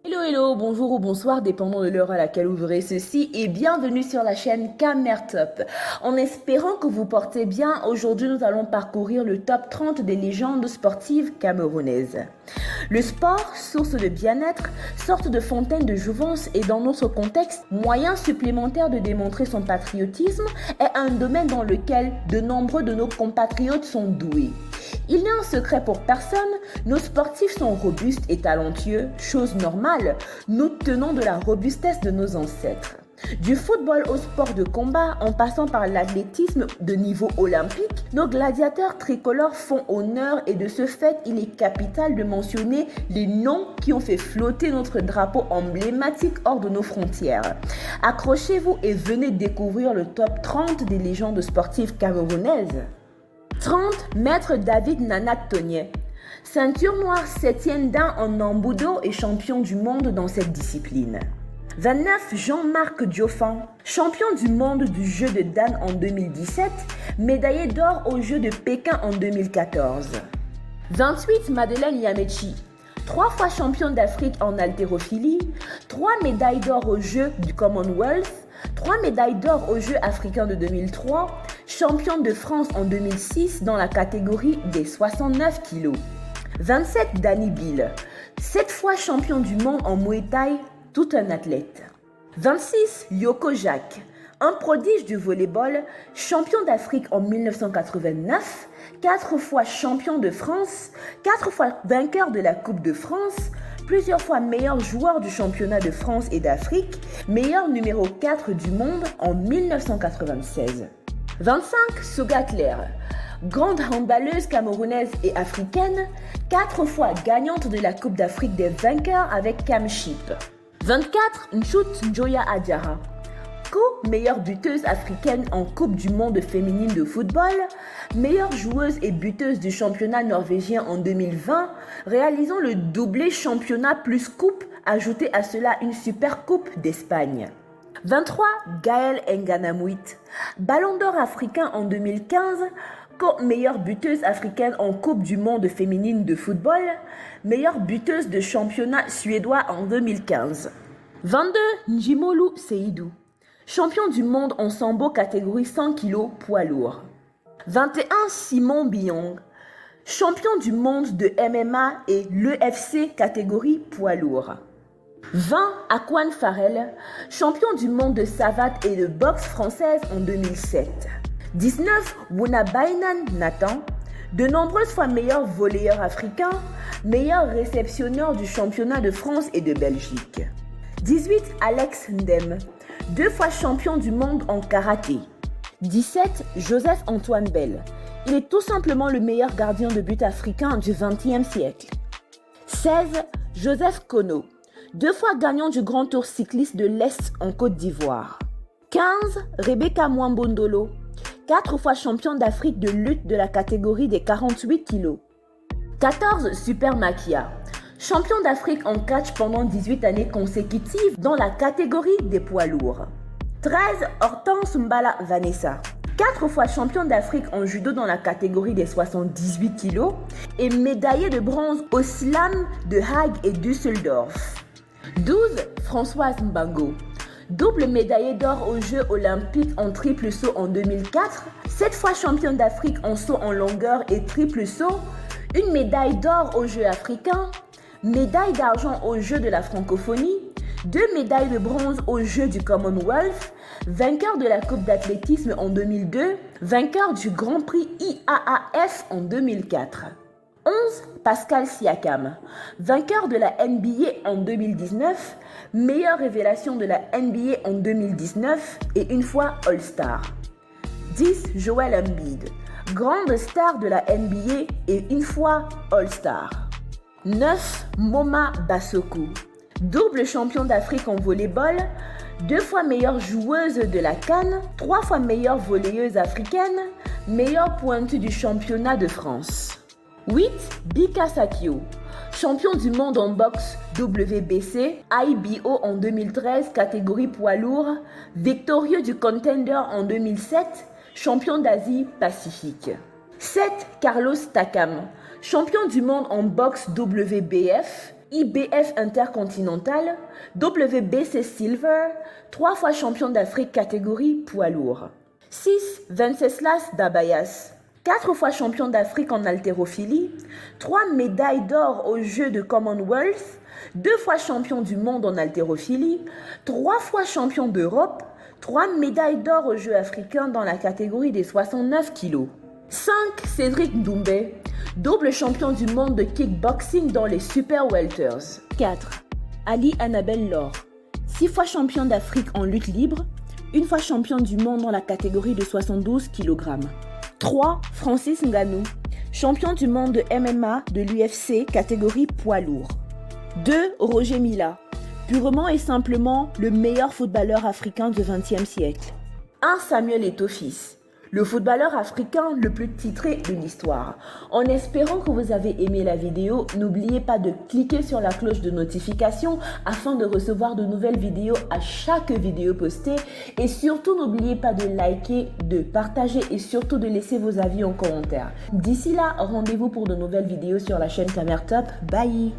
Hello, hello, bonjour ou bonsoir, dépendant de l'heure à laquelle vous verrez ceci, et bienvenue sur la chaîne Camertop. En espérant que vous portez bien, aujourd'hui nous allons parcourir le top 30 des légendes sportives camerounaises. Le sport, source de bien-être, sorte de fontaine de jouvence et dans notre contexte, moyen supplémentaire de démontrer son patriotisme, est un domaine dans lequel de nombreux de nos compatriotes sont doués. Il n'est un secret pour personne, nos sportifs sont robustes et talentueux, chose normale, nous tenons de la robustesse de nos ancêtres. Du football au sport de combat, en passant par l'athlétisme de niveau olympique, nos gladiateurs tricolores font honneur et de ce fait, il est capital de mentionner les noms qui ont fait flotter notre drapeau emblématique hors de nos frontières. Accrochez-vous et venez découvrir le top 30 des légendes sportives camerounaises. 30, Maître David Nana Togné. Ceinture noire 7e dan en Nambudo et champion du monde dans cette discipline. 29, Jean-Marc Diofan, champion du monde du jeu de Dan en 2017, médaillé d'or aux Jeux de Pékin en 2014. 28, Madeleine Yamechi, 3 fois championne d'Afrique en haltérophilie, 3 médailles d'or aux Jeux du Commonwealth, 3 médailles d'or aux Jeux africains de 2003, championne de France en 2006 dans la catégorie des 69 kg. 27, Danny Bill, 7 fois champion du monde en Muay Thai, tout un athlète. 26, Yoko Jacques, un prodige du volleyball, champion d'Afrique en 1989, 4 fois champion de France, 4 fois vainqueur de la Coupe de France, plusieurs fois meilleur joueur du championnat de France et d'Afrique, meilleur numéro 4 du monde en 1996. 25, Soga Claire, grande handballeuse camerounaise et africaine, 4 fois gagnante de la Coupe d'Afrique des vainqueurs avec Camship. 24, Nchut Njoya Adjara, co-meilleure buteuse africaine en Coupe du monde féminine de football, meilleure joueuse et buteuse du championnat norvégien en 2020, réalisant le doublé championnat plus coupe, ajouté à cela une super coupe d'Espagne. 23, Gaëlle Nganamuit, ballon d'or africain en 2015, co-meilleure buteuse africaine en Coupe du monde féminine de football, meilleure buteuse de championnat suédois en 2015. 22, Njimolu Seydou, champion du monde en sambo catégorie 100 kg poids lourd. 21, Simon Biong, champion du monde de MMA et l'EFC catégorie poids lourd. 20, Akwan Farel, champion du monde de savate et de boxe française en 2007. 19, Wunabainan Nathan, de nombreuses fois meilleur volleyeur africain, meilleur réceptionneur du championnat de France et de Belgique. 18, Alex Ndem, 2 fois champion du monde en karaté. 17, Joseph Antoine Bell, il est tout simplement le meilleur gardien de but africain du XXe siècle. 16, Joseph Kono, 2 fois gagnant du Grand Tour cycliste de l'Est en Côte d'Ivoire. 15, Rebecca Mwambondolo, 4 fois championne d'Afrique de lutte de la catégorie des 48 kg. 14, Super Makia, champion d'Afrique en catch pendant 18 années consécutives dans la catégorie des poids lourds. 13, Hortense Mbala Vanessa, 4 fois championne d'Afrique en judo dans la catégorie des 78 kg et médaillée de bronze au slam de Hague et Düsseldorf. 12, Françoise Mbango, double médaillée d'or aux Jeux olympiques en triple saut en 2004, 7 fois championne d'Afrique en saut en longueur et triple saut, une médaille d'or aux Jeux africains, médaille d'argent aux Jeux de la francophonie, 2 médailles de bronze aux Jeux du Commonwealth, vainqueur de la Coupe d'athlétisme en 2002, vainqueur du Grand Prix IAAF en 2004. 11, Pascal Siakam, vainqueur de la NBA en 2019, meilleure révélation de la NBA en 2019 et une fois All-Star. 10, Joel Embiid, grande star de la NBA et une fois All-Star. 9, Moma Bassoko, double champion d'Afrique en volleyball, 2 fois meilleure joueuse de la CAN, 3 fois meilleure volleyeuse africaine, meilleure pointue du championnat de France. 8, Bika Sakio, champion du monde en boxe WBC, IBO en 2013, catégorie poids lourd, victorieux du Contender en 2007, champion d'Asie Pacifique. 7, Carlos Takam, champion du monde en boxe WBF, IBF Intercontinental, WBC Silver, 3 fois champion d'Afrique catégorie poids lourd. 6. Venceslas Dabayas, 4 fois champion d'Afrique en haltérophilie, 3 médailles d'or aux Jeux de Commonwealth, 2 fois champion du monde en haltérophilie, 3 fois champion d'Europe, 3 médailles d'or aux Jeux africains dans la catégorie des 69 kg. 5. Cédric Doumbé, double champion du monde de kickboxing dans les super welters. 4. Ali Annabelle Laure, 6 fois champion d'Afrique en lutte libre, 1 fois champion du monde dans la catégorie de 72 kg. 3. Francis Ngannou, champion du monde de MMA de l'UFC catégorie poids lourd. 2. Roger Mila, purement et simplement le meilleur footballeur africain du XXe siècle. 1. Samuel Eto'o-Fils, le footballeur africain le plus titré de l'histoire. En espérant que vous avez aimé la vidéo, n'oubliez pas de cliquer sur la cloche de notification afin de recevoir de nouvelles vidéos à chaque vidéo postée. Et surtout, n'oubliez pas de liker, de partager et surtout de laisser vos avis en commentaire. D'ici là, rendez-vous pour de nouvelles vidéos sur la chaîne Camertop. Bye!